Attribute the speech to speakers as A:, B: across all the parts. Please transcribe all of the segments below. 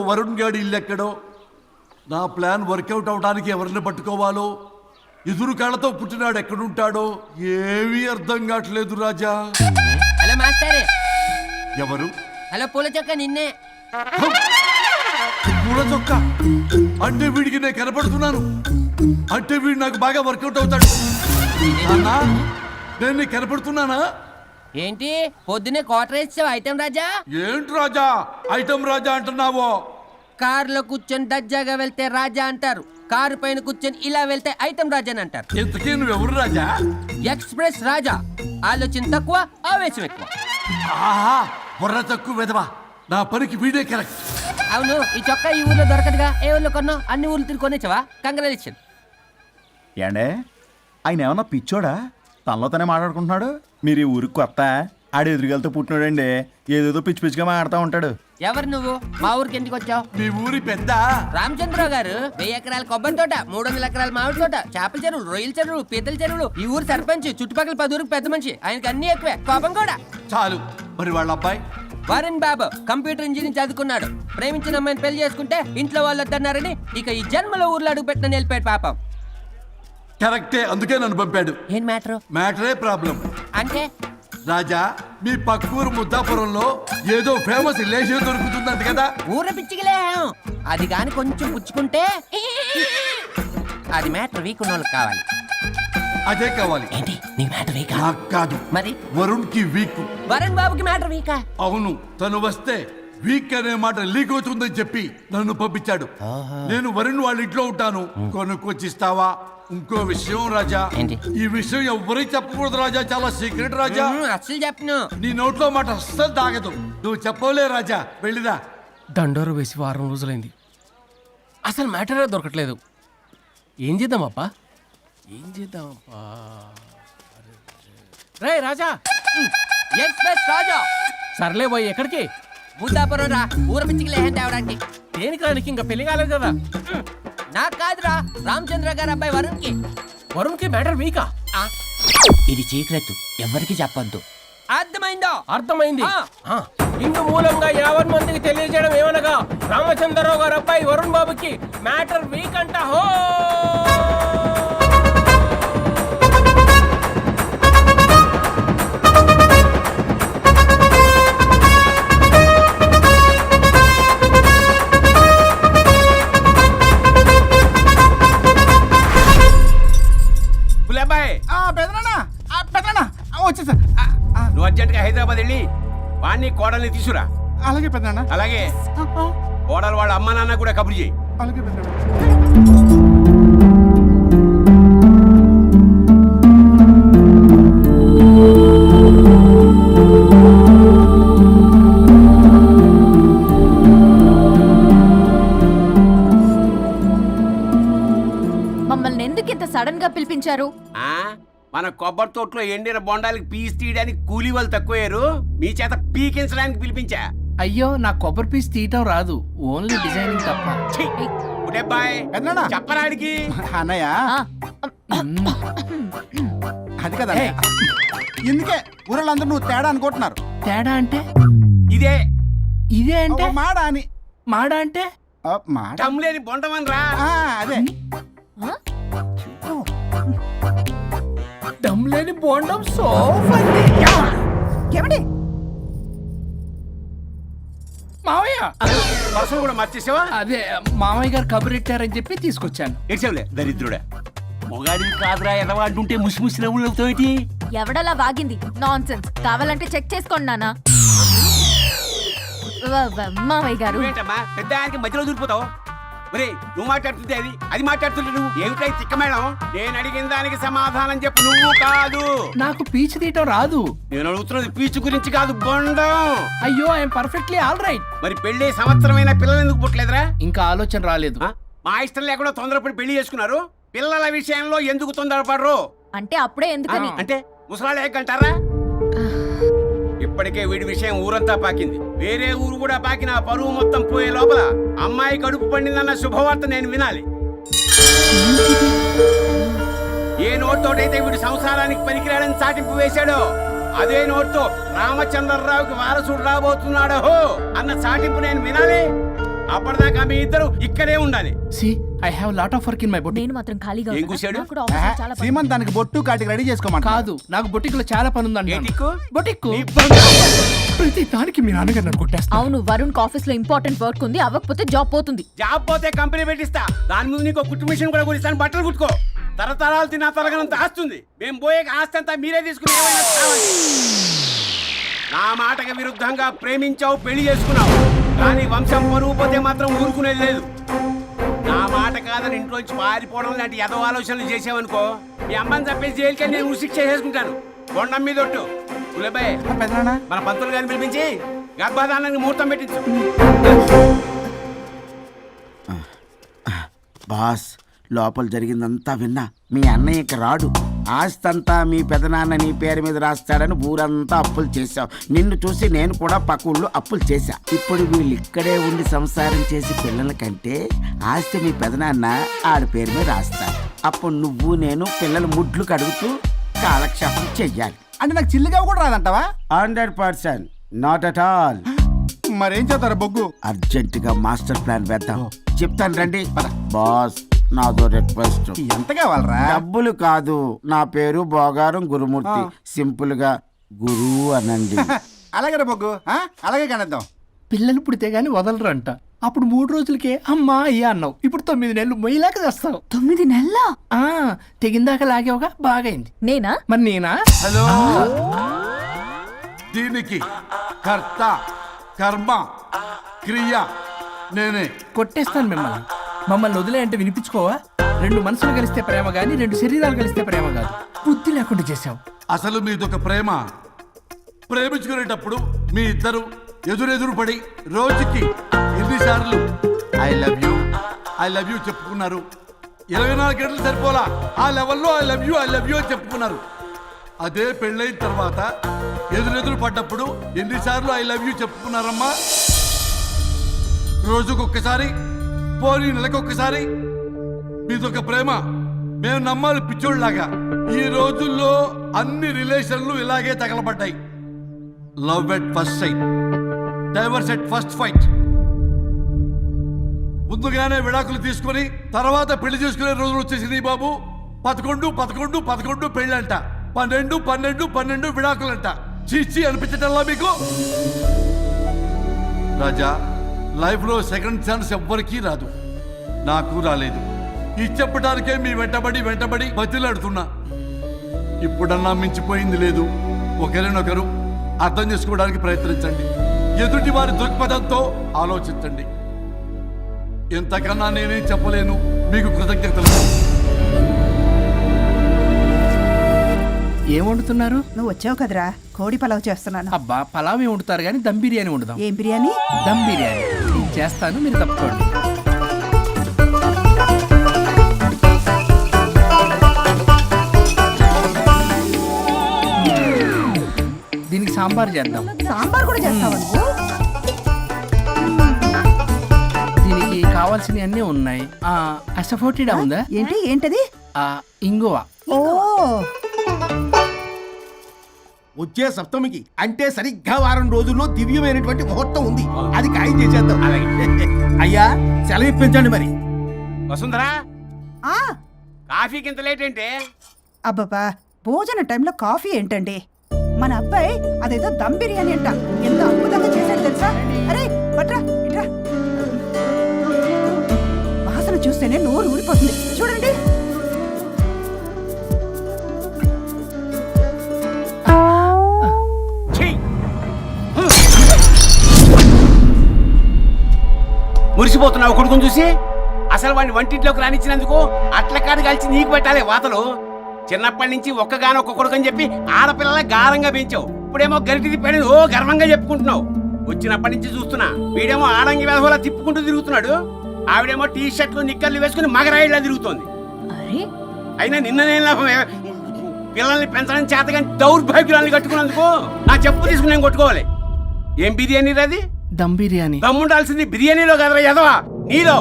A: వరుణ్ గాడి ఇల్లు ఎక్కడో, నా ప్లాన్ వర్కౌట్ అవడానికి ఎవరిని పట్టుకోవాలో, ఎదురు కాళ్ళతో పుట్టినాడు ఎక్కడుంటాడో ఏమీ అర్థం కావట్లేదు రాజా.
B: Hello master.
A: ఎవరు?
B: హలో పూల చొక్క నిన్నే.
A: పూల చొక్క అంటే వీడికి నేను కనపడుతున్నాను, అంటే వీడు నాకు బాగా వర్కౌట్ అవుతాడు. అన్నా నేను నీకు కనపడుతున్నానా?
B: ఏంటి పొద్దునే క్వార్టర్ ఇచ్చావు ఐటమ్ రాజా?
A: ఏంటి రాజా ఐటమ్ రాజా అంటున్నావో?
B: కారులో కూర్చొని దర్జాగా వెళ్తే రాజా అంటారు, కారు పైన కూర్చొని ఇలా వెళ్తే ఐటమ్ రాజా అని అంటారు.
A: ఇంతకీ నువ్వెవరు రాజా?
B: ఎక్స్ప్రెస్ రాజా. ఆలోచన తక్కువ, ఆవేశం ఎక్కువ.
A: ఆహా, బుర్ర తక్కువ వెదవా, నా పనికి వీడే కరెక్ట్.
B: అవును, ఈ చొక్కా ఈ ఊర్లో దొరకదుగా, ఏ ఊర్లో కొన్నావు? అన్ని ఊర్లు తిరిగి కొనేచ్చావా? కంగ్రాచులేషన్.
C: ఏండే ఆయన ఏమన్నా పిచ్చోడా? తనలో తనే మాట్లాడుకుంటున్నాడు. మీరు ఈ ఊరికి కొత్త, ఆడు ఎదురుగలతో పుట్టినాడండి, ఏదేదో పిచ్చి పిచ్చిగా మాట్లాడుతూ ఉంటాడు.
B: ఎవరు నువ్వు? మా ఊరికి ఎందుకు వచ్చావు?
A: మీ ఊరి పెద్ద
B: రామచంద్రరావు గారు 1000 ఎకరాల కొబ్బరి తోట, 300 ఎకరాల మామిడి తోట, చేపల చెరువులు, రొయ్యల చెరువులు, పీతల చెరువులు, ఈ ఊరు సర్పంచ్, చుట్టుపక్కల 10 ఊరికి పెద్ద మనిషి. ఆయనకి అన్ని ఎక్కువే, కోపం కూడా.
A: చాలు. మరి వాళ్ళ అబ్బాయి
B: వరుణ్ బాబు కంప్యూటర్ ఇంజనీరింగ్ చదువుకున్నాడు. ప్రేమించిన అమ్మాయిని పెళ్లి చేసుకుంటే ఇంట్లో వాళ్ళు వద్దన్నారని ఇక ఈ జన్మలో ఊర్లో అడుగు పెట్టిన నిలిపాడు పాపం.
A: కరెక్టే, అందుకే నన్ను పంపాడు.
B: ఏం మ్యాటర్?
A: మ్యాటరే ప్రాబ్లం.
B: అంటే
A: రాజా, మీ పక్కూరు ముద్దాపురంలో ఏదో ఫేమస్ రిలేషన్ దొరుకుతుందంట కదా?
B: ఊర పిచ్చికిలే, అది కాని కొంచెం పుచ్చుకుంటే అది మ్యాటర్ వీక్ ఉన్న వాళ్ళకి కావాలి.
A: అదే కావాలి.
B: ఏంటి నీ మ్యాటర్ వీకా?
A: నాకు కాదు,
B: మరి
A: వరుణ్ కి వీక్.
B: వరుణ్ బాబుకి మ్యాటర్ వీకా?
A: అవును, తను వస్తే వీక్ అనే మాట లీక్ అవుతుందని చెప్పి నన్ను పంపించాడు. నేను వరుణ్ వాళ్ళ ఇంట్లో ఉంటాను, కొనుక్కొచ్చిస్తావా? ఇంకో విషయం రాజా,
B: ఏంటి?
A: ఈ విషయం ఎవరికి చెప్పకూడదు రాజా, చాలా సీక్రెట్ రాజా.
B: అస్సలు చెప్పను.
A: నీ నోట్లో మాట అస్సలు తాగదు. నువ్వు చెప్పవలే రాజా, వెళ్ళిదా.
D: దండోరు వేసి వారం రోజులైంది, అసలు మ్యాటరే దొరకట్లేదు. ఏం చేద్దామప్పా? రే రాజా.
B: ఎక్స్ప్రెస్ రాజా.
D: సర్లే పోయి ఎక్కడికి?
B: ముద్దాపురం రా, ఊర పిచ్చికిలే తేవడానికి.
D: దేనికి రానికి? ఇంకా పెళ్లి కాలేదు కదా.
B: నాకు కాదురా, రామచంద్ర గారు అబ్బాయి వరుణ్ కి.
D: వరుణ్ కి మ్యాటర్ వీకా?
B: ఇది సీక్రెట్, ఎవరికి చెప్పొద్దు. అర్థమైందో?
D: అర్థమైంది. ఇందు మూలంగా 50 మందికి తెలియజేయడం ఏమనగా, రామచంద్రరావు గారు అబ్బాయి వరుణ్ బాబుకి మ్యాటర్ వీక్ అంట. హో
C: వచ్చేసా.
E: నువ్వు అర్జెంట్ గా హైదరాబాద్ వెళ్ళి వాణ్ణి కోడల్ని తీసురా.
C: అలాగే పెద్దనా.
E: అలాగే కోడలు వాళ్ళ అమ్మ నాన్న కూడా కబురు చేయి.
C: అలాగే పెద్దనా.
F: మమ్మల్ని ఎందుకు ఇంత సడన్ గా పిలిపించారు?
E: మన కొబ్బరి తోటలో ఎండిన బొండాలకి పీస్ తీయడానికి కూలీ వాళ్ళు తక్కువయ్యారు, మీ చేత పీకించడానికి పిలిపించా.
D: అయ్యో, నా కొబ్బరి పీస్ తీయటం రాదు, ఓన్లీ డిజైనింగ్ తప్ప.
E: చెప్పరాడికి
C: అన్నయ్య అది కదా, ఎందుకే ఊరలందరూ నువ్వు తేడా అనుకుంటున్నారు.
D: తేడా అంటే
E: ఇదే
D: ఇదే అంటే
C: మాడ అని.
D: మాడ అంటే
E: టమ్లేని బొండమని రా.
C: అదే
D: దమ్లేని బోండం సోఫా.
C: ఏమండి
D: మావయ్య
E: పర్సలు కూడా మర్చేసావా?
D: అదే మామయ్య గారు కబురెట్టారని చెప్పి తీసుకొచ్చాను.
E: ఎడ్సేవులే దరిద్రుడా, మొగాడివి కాదురా ఎదవా అంటుంటే ముసి ముసి నవ్వులు అవుతావేంటి?
F: ఎవడలా వాగింది? నాన్సెన్స్. కావాలంటే చెక్ చేసుకోండి నాన్న. మామయ్య గారు
E: ఏంటమ్మా పెద్ద ఆయనకి మధ్యలో దూరిపోతావు? ఒరే, నువ్వు మాట్లాడుతుంటే అది మాట్లాడుతుంటే నువ్వు ఏమిటై తిక్క మేడం? నేను అడిగిన దానికి సమాధానం చెప్పు, నువ్వు కాదు.
D: నాకు పీచు తీయటం రాదు.
E: నేను అడుగుతున్నది పీచు గురించి కాదు, బొండం.
D: అయ్యో, ఐఎమ్ పర్ఫెక్ట్లీ ఆల్ రైట్.
E: మరి పెళ్లి సంవత్సరమైన పిల్లలు ఎందుకు పుట్టలేదురా?
D: ఇంకా ఆలోచన రాలేదు.
E: మా ఇష్టం లేకుండా తొందరపడి పెళ్లి చేసుకున్నారు. పిల్లల విషయంలో ఎందుకు తొందరపడరు?
F: అంటే అప్పుడే ఎందుకని?
E: అంటే ముసలాళ్ళు ఏకంటారా? ఇప్పటికే వీడి విషయం ఊరంతా పాకింది, వేరే ఊరు కూడా పాకిన పరువు మొత్తం పోయే లోపల అమ్మాయి కడుపు పండిందన్న శుభవార్త నేను వినాలి. ఏ నోట్తోటైతే వీడు సంసారానికి పనికిరాడని చాటింపు వేశాడో, అదే నోట్తో రామచంద్రరావుకి వారసుడు రాబోతున్నాడో అన్న చాటింపు నేను వినాలి. అప్పటిదాకా మీ ఇద్దరు ఇక్కడే ఉండాలి.
D: See I have lot of work in my boutique.
F: నేను మాత్రం ఖాళీగా
E: ఏం
F: ఉన్నానా?
E: కూశాడు?
F: నాకు కూడా ఆఫీస్లో చాలా పని.
C: సీమంత్ దానికి బొట్టు కాటికి రెడీ చేసుకోమంట.
D: కాదు, నాకు బొటిక్ లో చాలా పని ఉందండి.
E: ఏటిక్కు?
D: బొటిక్
E: నీ బంగారం.
D: ప్రతి దానికి మీ నాన్నగారు నన్ను కొట్టేస్తా.
F: అవును, వరుణ్ ఆఫీస్ లో ఇంపార్టెంట్ వర్క్ ఉంది, అవ్వకపోతే జాబ్ పోతుంది.
E: జాబ్ పోతే కంపెనీ పెట్టిస్తా. దాని ముందు నీకు కుట్టు మిషన్ కూడా కురిస్తాను. బట్టలు కుట్టుకో. తరతరాలు తిన్నా తరగనంత ఆస్తుంది. మేము పోయే ఆస్తి అంతా మీరే తీసుకుని ఏమైనా కావాలి. నా మాటకి విరుద్ధంగా ప్రేమించావు, పెళ్లి చేసుకున్నావు, కానీ వంశం పరువు పోతే మాత్రం ఊరుకునేది లేదు. నా మాట కాదని ఇంట్లోంచి పారిపోవడం లాంటి ఎదో ఆలోచనలు చేసావనుకో, మీ అమ్మని చంపేసి జైలుకి నేను ఉసిక్ చేసుకుంటాను. కొండం మీద ఒట్టు. ఉలబాయ్,
C: పెద్దనా
E: మన పంతులు గారిని పిలిపించి గర్భధానానికి ముహూర్తం పెట్టించు.
G: బాస్, లోపల జరిగిందంతా విన్నా. మీ అన్నయ్యకి రాడు, ఆస్తంతా మీ పెదనాన్న నీ పేరు మీద రాస్తాడని ఊరంతా అప్పులు చేశావు. నిన్ను చూసి నేను కూడా పక్క ఊళ్ళో అప్పులు చేశా. ఇప్పుడు వీళ్ళు ఇక్కడే ఉండి సంసారం చేసి పిల్లల కంటే ఆస్తి మీ పెదనాన్న ఆడి పేరు మీద రాస్తాడు. అప్పుడు నువ్వు నేను పిల్లల ముడ్లు కడుగుతూ కాలక్షేపం చెయ్యాలి.
C: అంటే నాకు చిల్లిగా కూడా రాదంటావా?
G: 100%, నాట్ అట్ ఆల్.
C: మరేం చేస్తారు బొగ్గు?
G: అర్జెంటుగా మాస్టర్ ప్లాన్ వేద్దాం. చెప్తాను రండి. బాస్, నాదో రిక్వెస్ట్.
C: ఎంత కావాలరా?
G: డబ్బులు కాదు, నా పేరు బోగారం గురుమూర్తి. సింపుల్ గా గురు అనండి.
C: అలాగే బొగ్గు, అలాగే కనేద్దాం.
D: పిల్లలు పుడితే గానీ వదలరు అంట. అప్పుడు 3 రోజులకే అమ్మా అయ్యా అన్నావు. ఇప్పుడు 9 నెలలు మొయ్యలాగా చేస్తావు.
F: 9 నెలల
D: తెగిందాక లాగేవగా బాగైంది.
F: నేనా?
D: మరి నేనా?
A: హలో, దీనికి కర్త కర్మ క్రియ నేనే.
D: కొట్టేస్తాను మిమ్మల్ని. మమ్మల్ని వదిలే అంటే వినిపించుకోవా? 2 మనసులు కలిస్తే ప్రేమ గాని 2 శరీరాలు కలిస్తే ప్రేమ కాదు. బుద్ధి లేకుండా చేసావు.
A: అసలు మీదొక ప్రేమ. ప్రేమించుకునేటప్పుడు మీ ఇద్దరు ఎదురెదురు పడి రోజుకి ఎన్నిసార్లు ఐ లవ్ యూ చెప్పుకున్నారు? 24 గంటలు సరిపోలా. ఆ లెవెల్లో ఐ లవ్ యూ అని చెప్పుకున్నారు. అదే పెళ్ళైన తర్వాత ఎదురెదురు పడ్డప్పుడు ఎన్నిసార్లు ఐ లవ్ యూ చెప్పుకున్నారమ్మా? రోజుకొక్కసారి, పోనీ నెలకొక్కసారి. మీదొక ప్రేమ. మేము నమ్మాలి పిచ్చోళ్ళలాగా. ఈ రోజుల్లో అన్ని రిలేషన్లు ఇలాగే తగలబడ్డాయి. Love at first sight, divorce at first fight. ముందుగానే విడాకులు తీసుకొని తర్వాత పెళ్లి చేసుకునే రోజులు వచ్చేసింది బాబు. 11 పెళ్ళంట, 12 విడాకులంట. చీచి అనిపించటల్లా మీకు? రాజా, లైఫ్ లో సెకండ్ ఛాన్స్ ఎవ్వరికీ రాదు. నాకు రాలేదు. ఈ చెప్పడానికే మీ వెంటబడి బతిలాడుతున్నా. ఇప్పుడన్నా మించిపోయింది లేదు. ఒకరినొకరు అర్థం చేసుకోవడానికి ప్రయత్నించండి. ఎదుటి వారి దృక్పథంతో ఆలోచించండి. ఎంతకన్నా నేనేం చెప్పలేను. మీకు కృతజ్ఞతలు.
D: ఏం వండుతున్నారు?
H: నువ్వు వచ్చావు కదరా, కోడి పలావ్ చేస్తున్నాను.
D: అబ్బా, పలావ్ ఏం వండుతారు కానీ దమ్ బిర్యానీ వండుదాం.
H: ఏం బిర్యానీ?
D: దమ్ బిర్యానీ నేను చేస్తాను, మీరు తప్పుకోండి. దీనికి సాంబార్ చేద్దాం.
H: సాంబార్ కూడా చేస్తావా నువ్వు?
D: దీనికి కావాల్సినవి అన్నీ ఉన్నాయి. అసఫోటిడా ఉందా?
H: ఏంటది?
D: ఇంగువ.
H: ఓ,
C: వచ్చే సప్తమికి అంటే సరిగ్గా వారం రోజుల్లో దివ్యమైనటువంటి ముహూర్తం ఉంది. అది ఖాయం చేసేద్దాం. అయ్యా, సెలవు ఇప్పించండి మరి.
E: వసుంధరా,
H: ఆ,
E: కాఫీకి ఇంత లేట్ ఏంటే?
H: అబ్బబ్బా, భోజన టైంలో కాఫీ ఏంటండి? మన అబ్బాయి అదేదో దమ్ బిర్యానీ అంట, ఎంత అద్భుతంగా చేశాడు తెలుసా? అరే పట్రా, ఇట్రా. వాసన చూస్తేనే నోరు ఊరిపోతుంది. చూడండి.
E: మురిసిపోతున్నావు కొడుకుని చూసి? అసలు వాడిని వంటింట్లోకి రానిచ్చినందుకు అట్ల కాడు కలిసి నీకు పెట్టాలి వాతలు. చిన్నప్పటి నుంచి ఒక్కగానొక్క కొడుకు అని చెప్పి ఆడపిల్లల గారంగా పెంచావు. ఇప్పుడేమో గరిటి తిప్పాడు ఓ గర్వంగా చెప్పుకుంటున్నావు. వచ్చినప్పటి నుంచి చూస్తున్నా, వీడేమో ఆడంగి వేధవలా తిప్పుకుంటూ తిరుగుతున్నాడు. ఆవిడేమో టీ షర్ట్లు నిక్కర్లు వేసుకుని మగరాయిలా తిరుగుతోంది. అయినా నిన్న నేను లాభమే, పిల్లల్ని పెంచడం చేతగాని దౌర్భాగ్యాన్ని కట్టుకున్నందుకు నా చెప్పు తీసుకుని నేను కొట్టుకోవాలి. ఏం బిర్యానీ రాది?
D: దమ్ బిర్యానీ.
E: దమ్ముండాల్సింది బిర్యానీలో కదరా ఎదవా, నీలో.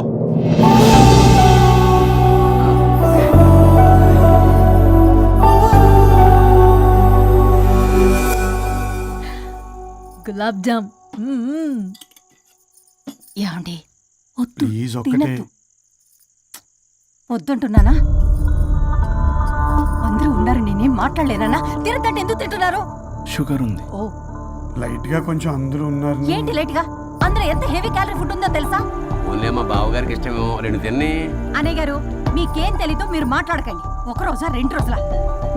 F: గులాబ్ జామ్. యాండి, వద్దు
A: ప్లీజ్ ఒక్కటే
F: తినద్దు వద్దంటున్నానా అందరూ ఉన్నారు నేనేం మాట్లాడలేనా తినద్దంటే ఎందుకు తింటున్నారు
C: షుగర్ ఉంది.
F: ఓ
A: లైట్ గా కొంచెం అందరూ ఉన్నారు.
F: ఏంటి లేట్ గా అందులో ఎంత హెవీ క్యాలరీ ఫుడ్ ఉందో తెలుసా?
E: ఓన్లీ మా బావగారికి ఇష్టమేమో 2 తిన్ని.
F: అనే గారు మీకేం తెలీదు, మీరు మాట్లాడకండి. ఒక రోజా 2 రోజులా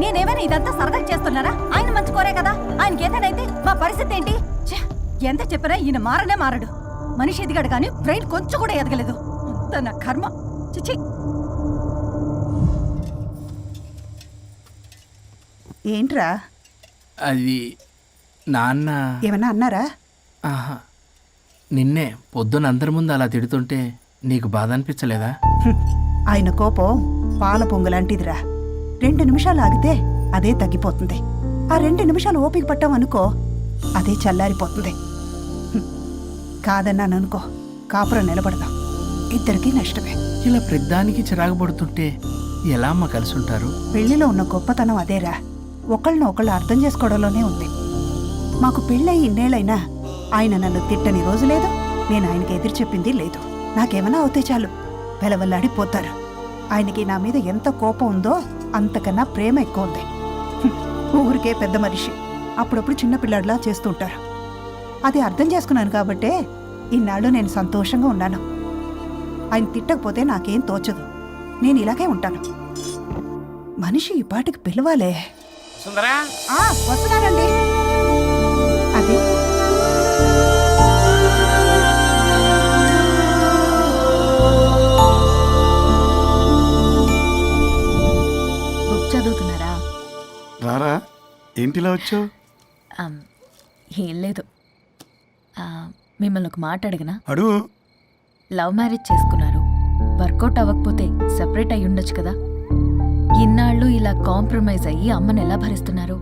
F: నేనేమైనా ఇదంతా సరదా చేస్తున్నారా? ఆయన మంచి కోరే కదా, ఆయనకి ఏదైనా మా పరిస్థితి ఏంటి? ఛే, ఎంత చెప్పినా ఈయన మారనే మారడు. మనిషి ఎదిగాడు కానీ బ్రెయిన్ కొంచెం కూడా ఎదగలేదు. అంత నా కర్మ. చిచి.
H: ఏంట్రా
I: అది నాన్న.
H: ఏమన్నా అన్నారా?
I: ఆహా, నిన్నే పొద్దున అందరి ముందు అలా తిడుతుంటే నీకు బాధ అనిపించలేదా?
H: ఆయన కోపం పాల పొంగులాంటిదిరా. 2 నిమిషాలు ఆగితే అదే తగ్గిపోతుంది. ఆ 2 నిమిషాలు ఓపిక పట్టామనుకో అదే చల్లారిపోతుంది. కాదన్నాననుకో కాపురం నిలబడదాం, ఇద్దరికీ నష్టమే.
I: ఇలా ప్రతిదానికి చిరాకు పడుతుంటే ఎలా అమ్మ కలిసి ఉంటారు?
H: పెళ్లిలో ఉన్న గొప్పతనం అదేరా, ఒకళ్ళని ఒకళ్ళు అర్థం చేసుకోవడంలోనే ఉంది. మాకు పెళ్ళయి ఇన్నేళ్ళైనా ఆయన నన్ను తిట్టని రోజు లేదు, నేను ఆయనకి ఎదురు చెప్పింది లేదు. నాకేమైనా అవుతే చాలు వెలవల్లాడిపోతారు. ఆయనకి నా మీద ఎంత కోపం ఉందో అంతకన్నా ప్రేమ ఎక్కువ ఉంది. ఊరికే పెద్ద మనిషి, అప్పుడప్పుడు చిన్నపిల్లాడిలా చేస్తుంటారు. అది అర్థం చేసుకున్నాను కాబట్టే ఇన్నాళ్ళు నేను సంతోషంగా ఉన్నాను. ఆయన తిట్టకపోతే నాకేం తోచదు, నేను ఇలాగే ఉంటాను. మనిషి ఈ పాటికి పిలవాలే.
E: సుందరా,
H: వస్తున్నానండి. అది
F: బుక్ చదువుతున్నారా?
A: రారా, ఏంటిలా వచ్చావు?
F: ఏం లేదు, మిమ్మల్ని ఒక మాట అడిగినా?
A: అడుగు.
F: లవ్ మ్యారేజ్ చేసుకున్నారు, వర్కౌట్ అవ్వకపోతే సెపరేట్ అయ్యి ఉండొచ్చు కదా. ఇన్నాళ్ళు ఇలా కాంప్రమైజ్ అయ్యి అమ్మని ఎలా భరిస్తున్నారు?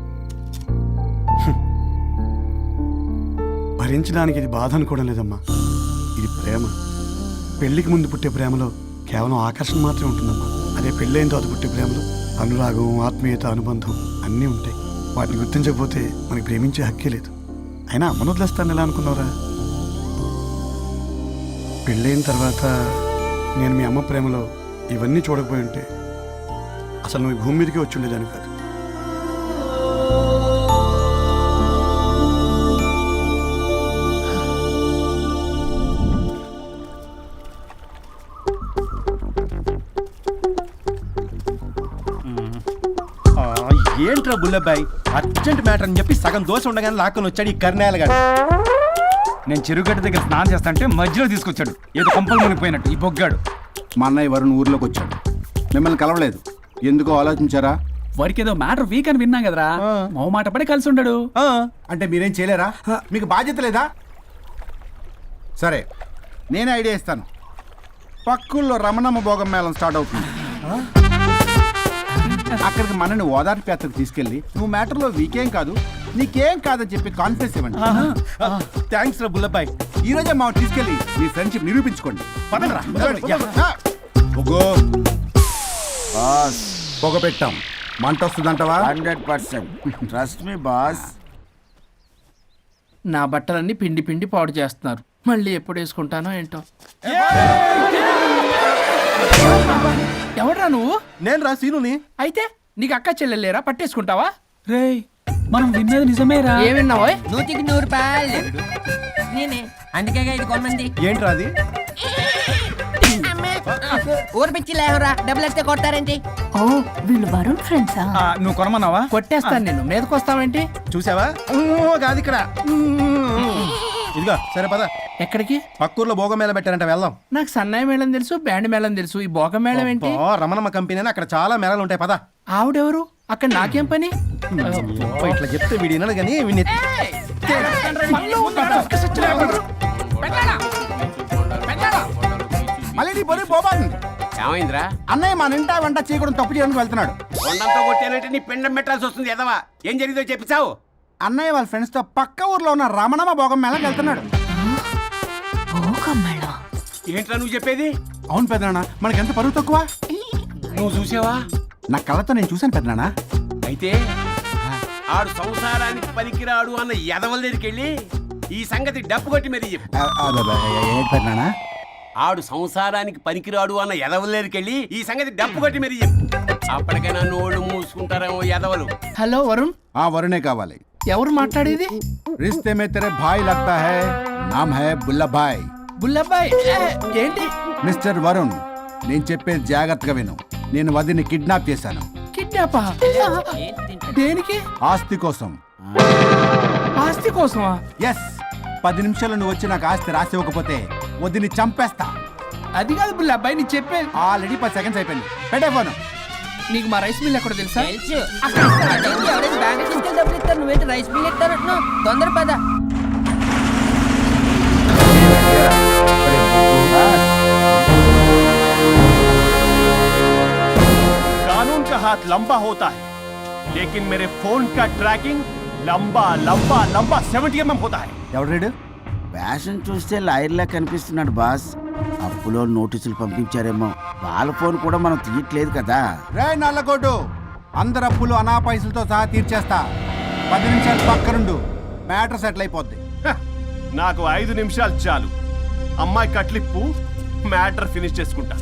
A: భరించడానికి ఇది బాధ అనుకోవడం లేదమ్మా, ఇది ప్రేమ. పెళ్లికి ముందు పుట్టే ప్రేమలో కేవలం ఆకర్షణ మాత్రమే ఉంటుందమ్మా. అదే పెళ్ళైన తర్వాత పుట్టే ప్రేమలో అనురాగం, ఆత్మీయత, అనుబంధం అన్నీ ఉంటాయి. వాటిని గుర్తించకపోతే మనకి ప్రేమించే హక్కే లేదు. అయినా అమ్మను వదిలేస్తాను ఎలా అనుకున్నావురా? పెళ్ళైన తర్వాత నేను మీ అమ్మ ప్రేమలో ఇవన్నీ చూడకపోయి ఉంటే అసలు నువ్వు ఈ భూమి మీదకే వచ్చి ఉండేదాన్ని కాదు.
C: ఏంట్రా బుల్లబ్బాయ్, అర్జెంట్ మ్యాటర్ అని చెప్పి సగం దోశ ఉండగానే లాక్కొని వచ్చాడు ఈ కర్ణాలగాడు.
J: నేను చెరుగడ్డ దగ్గర స్నానం చేస్తాంటే మధ్యలో తీసుకొచ్చాడు, ఏదో కొంపలు మునిగిపోయినట్టు ఈ బొగ్గాడు.
C: మా అన్నయ్య వరుణ్ ఊర్లోకి వచ్చాడు, మిమ్మల్ని కలవలేదు. ఎందుకో ఆలోచించారా?
J: వాడికి ఏదో మ్యాటర్ వీక్ అని విన్నాం కదరా, మో మాట పడి కలిసి ఉండడు.
C: అంటే మీరేం చేయలేరా? మీకు బాధ్యత లేదా? సరే, నేనే ఐడియా ఇస్తాను. పక్కుల్లో రమణమ్మ భోగం మేళం స్టార్ట్ అవుతుంది. అక్కడికి మనని ఓదార్పు యాత్రకు తీసుకెళ్ళి నువ్వు మ్యాటర్లో వీకేం కాదు, నీకేం కాదని చెప్పి కాన్ఫిడెన్స్ ఇవ్వండి. థ్యాంక్స్ రా బుల్లబ్బాయ్, ఈ రోజే మా తీసుకెళ్ళి మీ ఫ్రెండ్షిప్ నిరూపించుకోండి. పదండ్రా. పొగ పెట్టాం, మంట వస్తుందంటవా?
G: 100% ట్రస్ట్ మీ బాస్.
I: నా బట్టలన్నీ పిండి పిండి పాడు చేస్తున్నారు, మళ్ళీ ఎప్పుడు వేసుకుంటానో ఏంటో. ఎవడ్రా నువ్వు?
C: నేను రా సీనుని.
I: అయితే నీకు అక్క చెల్లెలేరా, పట్టేసుకుంటావా?
J: రేయ్, మనం విన్నది నిజమేరా?
I: ఏ విన్నావో?
B: 100కి 100 రూపాయలు నేనే, అందుకే ఇది కొమ్మంది.
C: ఏంట్రా అది?
B: ఊరు పిచ్చి లేవరా, డబ్బులు వస్తే కొడతారేంటి?
F: ఓ, వీళ్ళు వరుణ్ ఫ్రెండ్సా?
J: నువ్వు కొనమన్నావా?
I: కొట్టేస్తాను నిన్ను, మీదకొస్తావేంటి?
C: చూసావా? కాదు ఇక్కడ. ఇదిగో సరే పద.
I: ఎక్కడికి?
C: పక్కూర్లో భోగం మేళ పెట్టారంట, వెళ్దాం.
I: నాకు సన్నాయి మేళం తెలుసు, బ్యాండ్ మేళం తెలుసు, ఈ భోగం మేళం ఏంటి?
C: రమణమ్మ కంపెనీ అని అక్కడ చాలా మేళాలు ఉంటాయి, పద.
I: ఆవిడెవరు? అక్కడ నాకేం పని?
C: ఇట్లా చెప్తే వీడి వినడు కానీ వీడిని మళ్ళీ నీ పొరి పోబాతుంది.
E: ఏమైందిరా?
C: అన్నయ్య మా నింటా వెంట చీకడం తప్పు చేయడానికి వెళ్తున్నాడు.
E: కొండంతో కొట్టానంటే నీ పిండం పెట్టాల్సి వస్తుంది. ఎదవా, ఏం జరిగిందో చెప్పిచావు?
C: అన్నయ్య వాళ్ళ ఫ్రెండ్స్ తో పక్క ఊర్లో ఉన్న రమణమ్మ భోగం మేళకి వెళ్తున్నాడు.
E: ఏంట్రా నువ్వు చెప్పేది?
C: అవును పెద్దనాన్న, మనకి ఎంత పరువు తక్కువ.
E: నువ్వు చూసావా?
C: నా కళ్ళతో నేను చూశాను పెద్దనాన్న.
E: అయితే ఆడు సంసారానికి పనికిరాడు అన్న ఎదవల దగ్గరికి వెళ్ళి ఈ సంగతి డప్పు కొట్టి మరీ చెప్పు.
C: ఏంటి పెద్దనాన్న?
E: ఆడు సంసారానికి పనికిరాడు అన్న ఎదవలేరికెళ్ళి ఈ సంగతి డప్పు కొట్టి మరి చెప్పు. అప్పటికైనా నోళ్ళు మూసుకుంటారేమో ఎదవలు.
I: హలో వరుణ్,
C: ఆ వరుణే కావాలి.
I: ఎవరు మాట్లాడేది?
C: रिश्ते में तेरे भाई लगता है, नाम है बुल्ला भाई.
I: బుల్లబ్బాయ్ ఏంటి?
C: మిస్టర్ వరుణ్, నేను చెప్పేది జాగ్రత్తగా విను. నేను వదిని కిడ్నాప్ చేశాను.
I: కిడ్నాపా? దేనికి?
C: ఆస్తి కోసం.
I: ఆస్తి కోసమా?
C: ఎస్, 10 నిమిషాలు నువ్వు వచ్చి నాకు ఆస్తి రాసి ఇవ్వకపోతే వదిని చంపేస్తా.
I: అది కాదు బుల్లబ్బాయ్, నీ చెప్పే.
C: ఆల్రెడీ 10 సెకండ్స్ అయిపోయింది. పెట్టే ఫోను.
I: నీకు మా రైస్ మిల్ ఎక్కడ తెలుసా?
B: తెలుసు. అదేంటి, ఎవరైనా బ్యాంక్ తీసుకెళ్ళి డబ్బులు ఇస్తారు, నువ్వేంటి రైస్ మిల్ ఇస్తారంటున్నావు? తొందర పద.
D: कानून का हाथ लंबा होता है, लेकिन मेरे फोन का ट्रैकिंग लंबा लंबा लंबा 70 mm होता है.
C: ఎవడు రీడు?
G: ఫ్యాషన్ చూస్తే లాయర్లా కనిపిస్తున్నాడు బాస్. అప్పులో నోటీసులు పంపించారేమో, వాళ్ళ ఫోన్ కూడా మనం తీయట్లేదు కదా.
C: రే నల్లకోటు, అందరు అప్పులు అనా పైసలతో సహా తీర్చేస్తా. 10 నిమిషాలు పక్కనుండు, మ్యాటర్ సెటిల్ అయిపోద్ది.
D: హ, నాకు 5 నిమిషాలు చాలు. అమ్మాయి కట్లిప్పు, మ్యాటర్ ఫినిష్ చేసుకుంటా.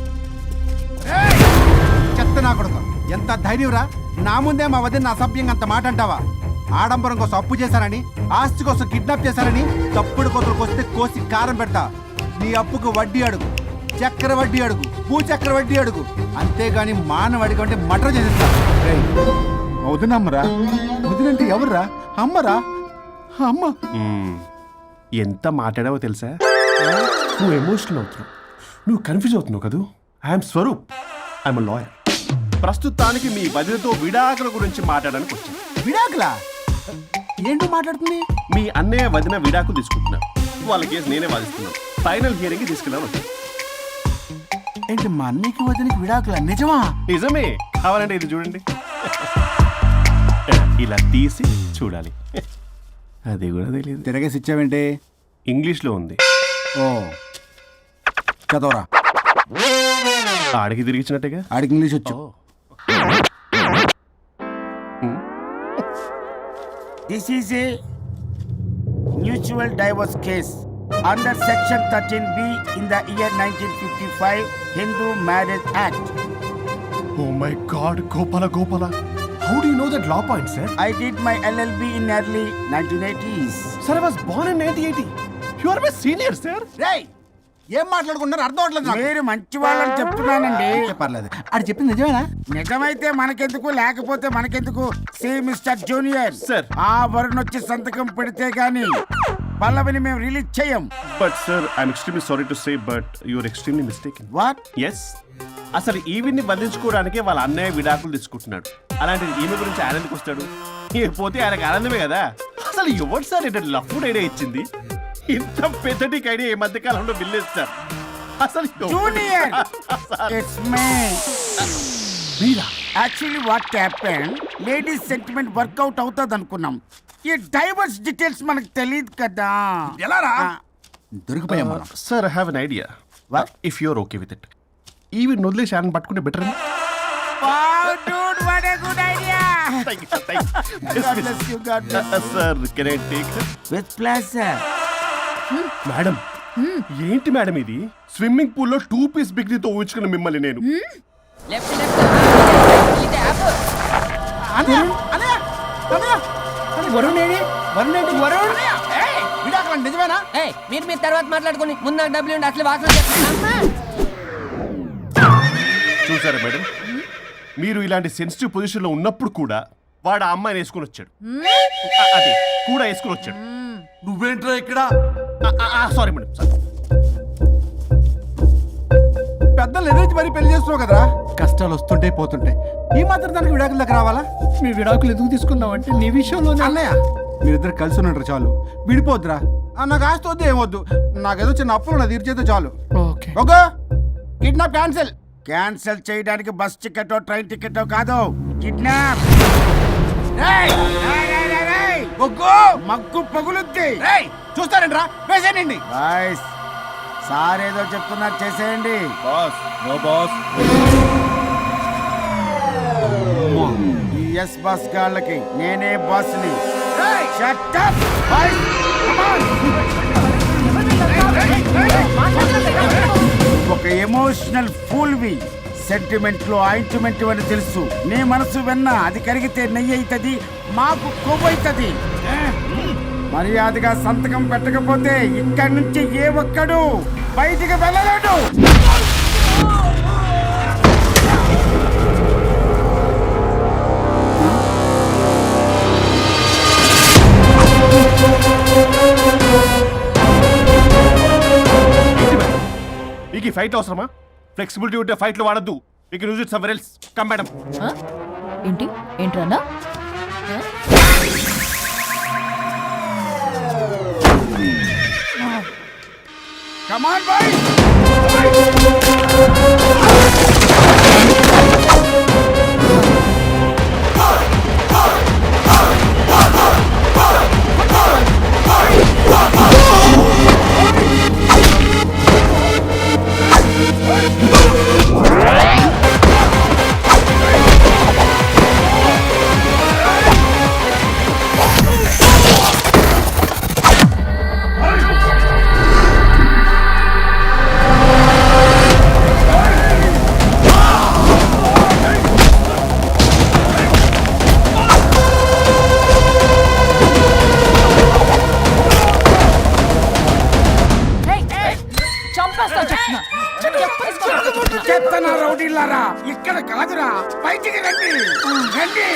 C: చెత్త నా కొడుకు, ఎంత ధైర్యంరా! నా ముందే మా వదిన అసభ్యంగా అంత మాట అంటావా? ఆడంబరం కోసం అప్పు చేశారని, ఆస్తి కోసం కిడ్నాప్ చేశారని తప్పుడు కొతులకు వస్తే కోసి కారం పెడతా. నీ అప్పుకు వడ్డీ అడుగు, చక్కెర వడ్డీ అడుగు, భూచక్ర వడ్డీ అడుగు, అంతేగాని మానవ అడిగి అంటే మటర్ చేసేస్తా. వదినమ్మరా? వదినంటే ఎవర్రా? అమ్మరా? అమ్మ.
D: ఎంత మాట్లాడావో తెలుసా? నువ్వు ఎమోషనల్ అవుతున్నావు, నువ్వు కన్ఫ్యూజ్ అవుతున్నావు కదూ. I'm Swaroop, I'm lawyer. ప్రస్తుతానికి మీ వదినతో విడాకుల గురించి మాట్లాడడానికి వచ్చాను.
C: విడాకులా? ఏంటో మాట్లాడుతుంది?
D: మీ అన్నయ్య వదిన విడాకులు తీసుకుంటున్నారు. వాళ్ళ కేసు నేనే వాదిస్తున్నాను. ఫైనల్ హియరింగ్ తీసుకెళ్ళాను.
C: ఏంటి మా అన్నయ్యకి వదినకి విడాకులా? నిజమా?
D: నిజమే. కావాలంటే ఇది చూడండి. ఇలా తీసి చూడాలి. అది కూడా తెలియదు.
C: తిరగేసి ఇచ్చావేంటి?
D: ఇంగ్లీష్లో ఉంది.
C: ఓ, చదవరా.
D: ఆడికి తిరిగిచ్చినట్టుగా.
C: ఆడికి ఇంగ్లీష్ వచ్చు.
G: This is a mutual divorce case under section 13B in the year 1955 Hindu Marriage Act.
D: Oh my God, Gopala. How do you know that law point, sir?
G: I did my LLB in early 1980s.
D: Sir, I was born in 1980. You are my senior, sir.
C: రేయ్, ఏం మాట్లాడుకుంటున్నారు అర్థం అవట్లేదు నాకు.
G: మీరు మంచి వాళ్ళని చెప్తున్నానండి.
C: పర్లేదు, ఆడు చెప్పింది నిజమేనా?
G: నిజమైతే మనకెందుకు, లేకపోతే మనకెందుకు? See mister junior,
D: Sir.
G: ఆ వరుణ్ వచ్చి సంతకం పెడితే గాని పల్లవిని మేము రిలీజ్ చేయం.
D: But sir, I'm extremely sorry to say, but you're extremely mistaken.
G: What?
D: Yes. అసలు ఈవిని బంధించుకోవడానికే వాళ్ళ అన్నయ్య విడాకులు తీసుకుంటున్నాడు. అలాంటిది ఈమె గురించి ఆనందకు వస్తాడు. పోతే ఆయనకు ఆనందమే కదా. అసలు ఎవరు సార్ ఏంటంటే లఫ్డ్ ఐడియా ఇచ్చింది? ఇంత పెద్దటికి ఐడియా ఈ మధ్య కాలంలో విల్లేదు సార్. అసలు
G: జూనియర్, ఇట్స్ మీ.
D: మీరా?
G: Actually what happen, ladies sentiment work out అవుతుంది అనుకున్నాం. ఈ డైవర్స్ డీటెయిల్స్ మనకు తెలియదు కదా.
C: ఎలా రా? దొరికిపోయాం మనం.
D: Sir I have an idea. If you're okay with it, ఈవిని వదిలేసి ఆయన పట్టుకుంటే better.
G: Wow dude, what a good idea.
D: Sir can I take?
G: With pleasure.
D: Madam, ఏంటి మేడం ఇది? స్విమ్మింగ్ పూల్ లో 2 పీస్ బిగ్నీతో ఊహించుకున్న మిమ్మల్ని నేను.
B: లెఫ్ట్ ఇది యాప్.
I: వరుణ్ ఏడి? వరుణ్ ఏంటి? వరుణ్
C: విడాకులా? నిజమేనా?
B: ఏయ్, మీరు తర్వాత మాట్లాడుకుని ముందు నాకు డబ్బులు ఉండి అసలు వాసన చేస్తున్నా.
D: చూసారా మేడం, మీరు ఇలాంటి సెన్సిటివ్ పొజిషన్ లో ఉన్నప్పుడు కూడా వాడు ఆ అమ్మాయిని వేసుకుని వచ్చాడు. అదే కూడా వేసుకుని వచ్చాడు.
A: నువ్వేంట్రా ఇక్కడ?
D: Sorry madam, sorry.
C: పెద్దలు ఎదురు మరి పెళ్లి చేస్తున్నావు కదరా. కష్టాలు వస్తుంటే పోతుంటాయి, ఈ మాత్రం దానికి విడాకుల దగ్గర రావాలా?
I: మీ విడాకులు ఎందుకు తీసుకున్నావు అంటే నీ విషయంలో
C: అన్నయ్య, మీరిద్దరు కలిసి ఉన్నట్టు చాలు, విడిపోద్దురా. నాకు ఆస్తి వద్దు, ఏమొద్దు. నాకేదో చిన్న అప్పులు నా తీర్చేదో చాలు.
I: Okay
C: okay, kidnap cancel.
G: Cancel చేయడానికి బస్ టికెట్, ట్రైన్ టికెట్ కాదు, కిడ్నాప్. మగ్గు పగులుద్ది.
C: చూస్తారంట్రా, వేసేయండి.
G: బాయ్స్, సార్ ఏదో చెప్తున్నారు, చేసేయండి.
D: Boss, no boss.
G: ఈ ఎస్ బస్ గాళ్ళకి నేనే బాస్ని. Shut up, boys. Come on. నువ్వొక ఎమోషనల్ ఫూల్వి. సెంటిమెంట్లు ఆయింట్మెంట్ అని తెలుసు. నీ మనసు వెన్న, అది కరిగితే నెయ్యి అవుతుంది, మాకు కొవ్వు అవుతుంది. మర్యాదగా సంతకం పెట్టకపోతే ఇక్కడి నుంచి ఏ ఒక్కడు బయటికి వెళ్ళలేడు.
D: మీకు ఈ ఫైట్ అవసరమా? ఫ్లెక్సిబిలిటీ ఉంటే ఫైట్లు వాడద్దు. You can use it somewhere else. Come madam.
F: ఏంటి ఏంట్రన్నా
G: Come on, boys! చెత్తనా రౌడీలారా, ఇక్కడ కాదురా, బయటికి రండి రండి.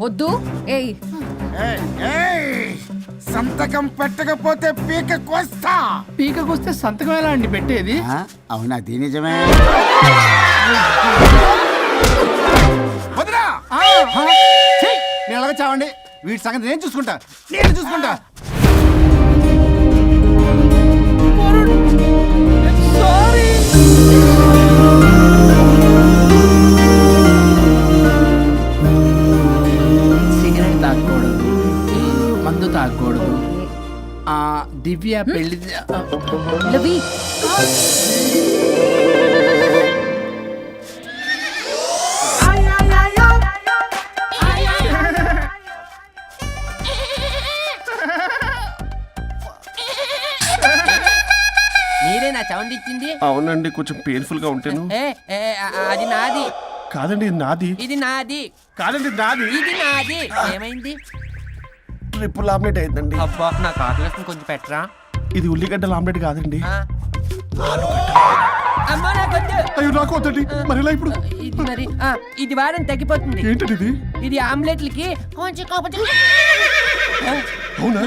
F: వద్దు. ఏయ్
G: సంతకం పెట్టకపోతే పీక కోస్తా.
I: పీకకొస్తే సంతకం ఎలా అండి పెట్టేది?
G: అవునా? అది నిజమే.
C: వదినా నేను ఎలాగ చావండి. వీటి సంగతి నేను చూసుకుంటా.
I: సిగరెట్ తాగకూడదు, మందు తాగకూడదు. దివ్య పెళ్లి
F: లవి
B: మీరే నా సౌండ్ ఇచ్చింది?
D: అవునండి, కొంచెం పెయిన్ఫుల్ గా ఉంటాను.
B: అది నాది
D: కాదండి, ఇది నాది.
B: ఇది నాది
D: కాదండి, నాది.
B: ఇది నాది. ఏమైంది?
D: ట్రిపుల్ ఆమ్లెట్ అయిందండి.
B: అబ్బా నాకు ఆకలిస్తుంది, కొంచెం పెట్టరా.
D: ఇది ఉల్లిగడ్డల ఆమ్లెట్ కాదండి.
B: అమ్మా నాకొద్దు.
D: అయ్యో నాకు వద్దండి. మరి ఇలా ఇప్పుడు
B: ఇది మరి ఇది వాడని తగ్గిపోతుంది.
D: ఏంటది ఇది?
B: ఇది ఆమ్లెట్లకి కొంచెం
D: అవునా?